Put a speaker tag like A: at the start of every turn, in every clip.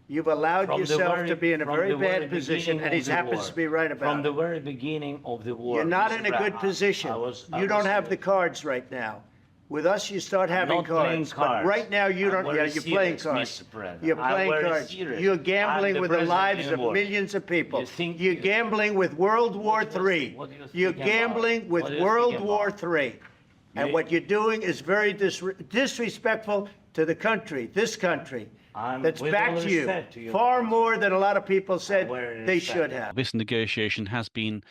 A: You've allowed yourself to be in a very bad position, and he happens to be right about it.
B: From the very beginning of the war.
A: You're not in a good position. You don't have the cards right now. With us, you start having cards. But right now, you don't. Yeah, you're playing cards. You're playing cards. You're gambling with the lives of millions of people. You're gambling with World War III. You're gambling with World War III. And what you're doing is very disrespectful to the country, this country, that's backed you far more than a lot of people said they should have.
C: This negotiation has been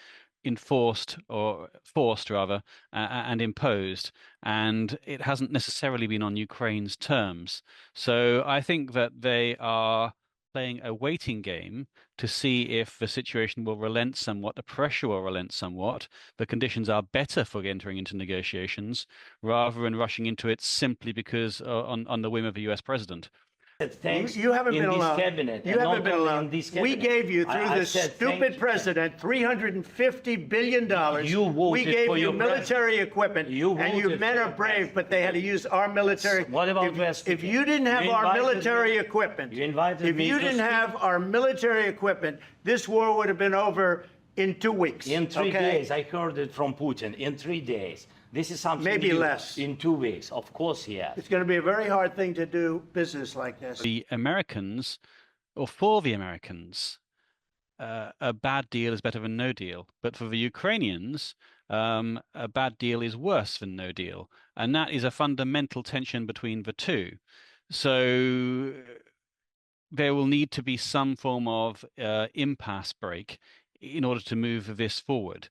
C: enforced, or forced rather, and imposed, and it hasn't necessarily been on Ukraine's terms. So I think that they are playing a waiting game to see if the situation will relent somewhat, the pressure will relent somewhat, the conditions are better for entering into negotiations, rather than rushing into it simply because on the whim of a US president.
A: You haven't been alone. You haven't been alone. We gave you, through this stupid president, $350 billion. We gave you military equipment, and your men are brave, but they had to use our military.
B: What about
A: if you didn't have our military equipment, if you didn't have our military equipment, this war would have been over in 2 weeks.
B: In 3 days, I heard it from Putin. In 3 days. This is something
A: maybe less.
B: In 2 weeks, of course, yeah.
A: It's going to be a very hard thing to do business like this.
C: The Americans, or for the Americans, a bad deal is better than no deal. But for the Ukrainians, a bad deal is worse than no deal. And that is a fundamental tension between the two. So there will need to be some form of impasse break in order to move this forward.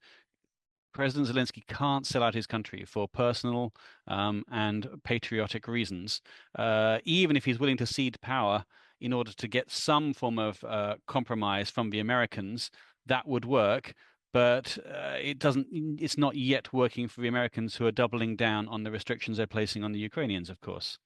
C: President Zelensky can't sell out his country for personal and patriotic reasons, even if he's willing to cede power in order to get some form of compromise from the Americans. That would work, but it's not yet working for the Americans, who are doubling down on the restrictions they're placing on the Ukrainians, of course.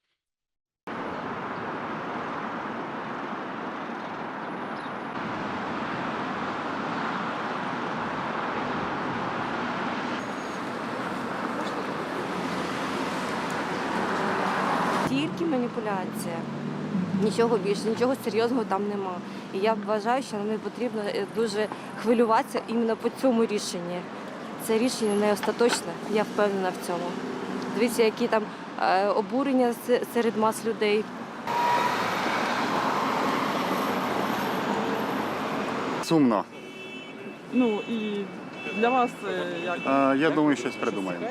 D: Тільки маніпуляція. Нічого більше, нічого серйозного там нема. І я вважаю, що нам не потрібно дуже хвилюватися іменно по цьому рішенні. Це рішення не остаточне, я впевнена в цьому. Дивіться, які там обурення серед мас людей.
E: Сумно.
F: Ну і для вас як?
E: Я думаю, щось придумаємо.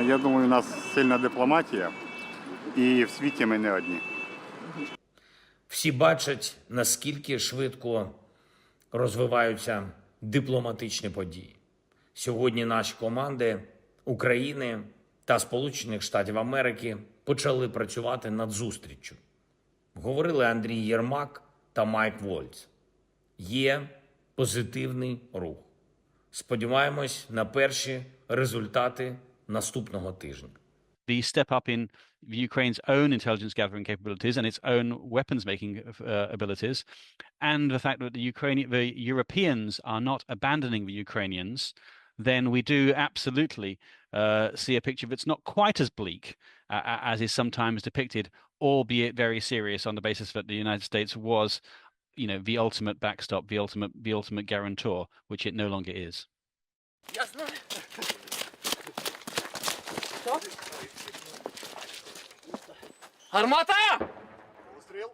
E: Я думаю, у нас сильна дипломатія, і в світі ми не одні.
G: Всі бачать, наскільки швидко розвиваються дипломатичні події. Сьогодні наші команди України та Сполучених Штатів Америки почали працювати над зустріччю. Говорили Андрій Єрмак та Майк Вольц. Є позитивний рух. Сподіваємось на перші результати наступного тижня.
C: The step up in Ukraine's own intelligence gathering capabilities and its own weapons making abilities, and the fact that the Europeans are not abandoning the Ukrainians, then we do absolutely see a picture that's not quite as bleak as is sometimes depicted, albeit very serious, on the basis that the United States was, the ultimate backstop, the ultimate guarantor, which it no longer is.
G: Гармата!
E: Постріл.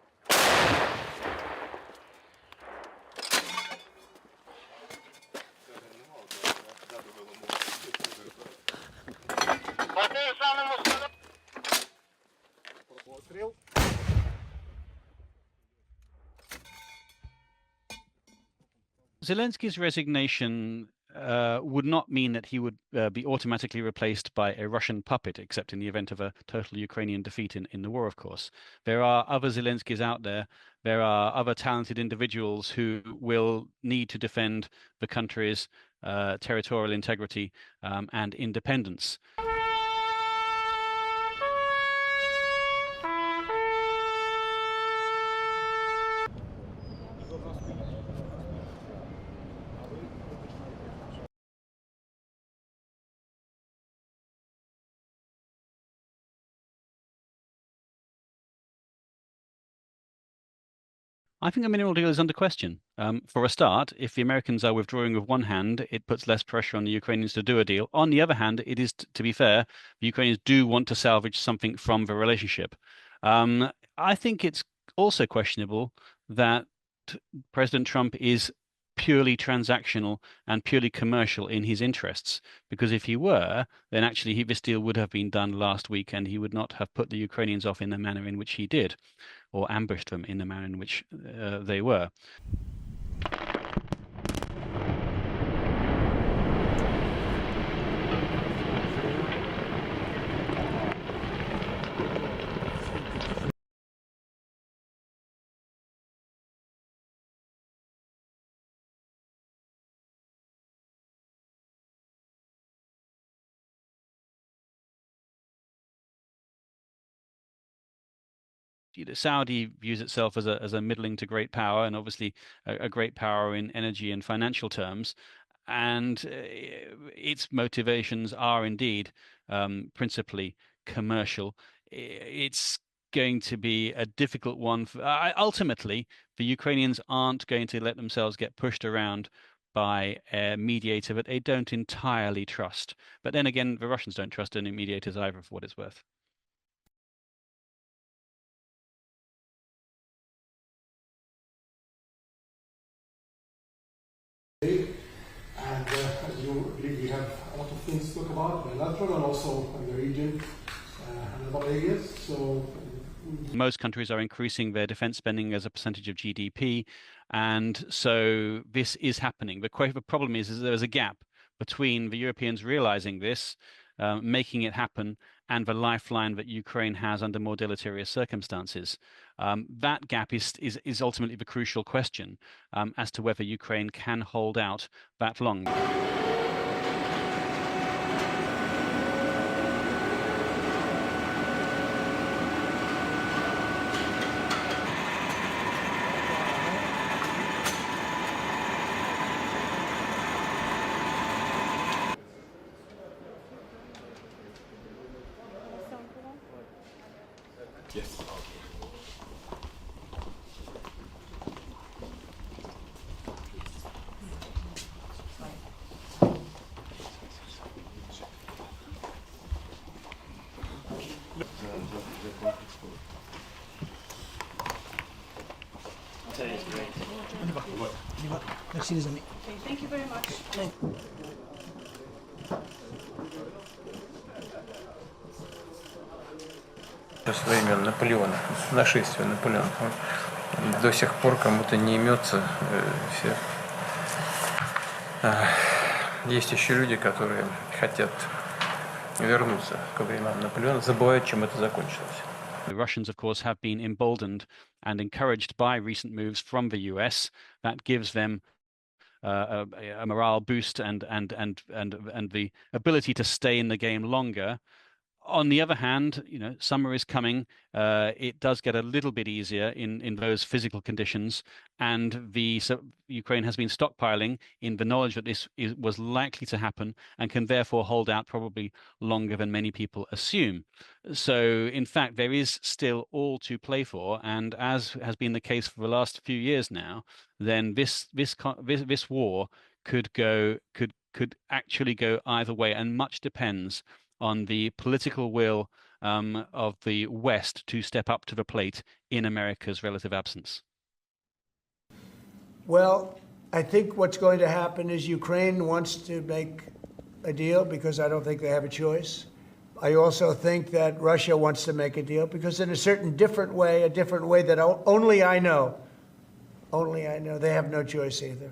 E: Постріл.
C: Zelensky's resignation would not mean that he would be automatically replaced by a Russian puppet, except in the event of a total Ukrainian defeat in the war, of course. There are other Zelenskys out there. There are other talented individuals who will need to defend the country's territorial integrity and independence. I think the mineral deal is under question. For a start, if the Americans are withdrawing with one hand, it puts less pressure on the Ukrainians to do a deal. On the other hand, it is, to be fair, the Ukrainians do want to salvage something from the relationship. I think it's also questionable that President Trump is purely transactional and purely commercial in his interests, because if he were, then actually this deal would have been done last week and he would not have put the Ukrainians off in the manner in which he did, or ambushed them in the manner in which they were. Saudi views itself as a middling to great power, and obviously a great power in energy and financial terms. And its motivations are indeed principally commercial. It's going to be a difficult one. Ultimately, the Ukrainians aren't going to let themselves get pushed around by a mediator that they don't entirely trust. But then again, the Russians don't trust any mediators either, for what it's worth.
H: And as you believe, we have a lot of things to talk about, bilateral and also in the region and other areas. So
C: most countries are increasing their defense spending as a percentage of GDP, and so this is happening. The problem is there is a gap between the Europeans realizing this, making it happen, and the lifeline that Ukraine has under more deleterious circumstances. That gap is ultimately the crucial question as to whether Ukraine can hold out that long.
H: yes.
I: Merci les amis.
D: Thank you very much.
J: Со времен Наполеона, нашествия Наполеона. До сих пор кому-то не имется все. Есть еще люди, которые хотят вернуться к временам Наполеона, забывают, чем это закончилось.
C: The Russians, of course, have been emboldened and encouraged by recent moves from the US. That gives them a morale boost and the ability to stay in the game longer. On the other hand, summer is coming. It does get a little bit easier in those physical conditions, and Ukraine has been stockpiling in the knowledge that this was likely to happen, and can therefore hold out probably longer than many people assume. So, in fact, there is still all to play for, and as has been the case for the last few years now, then this war could actually go either way, and much depends on the political will of the West to step up to the plate in America's relative absence.
A: Well, I think what's going to happen is Ukraine wants to make a deal because I don't think they have a choice. I also think that Russia wants to make a deal because in a different way that only I know, they have no choice either.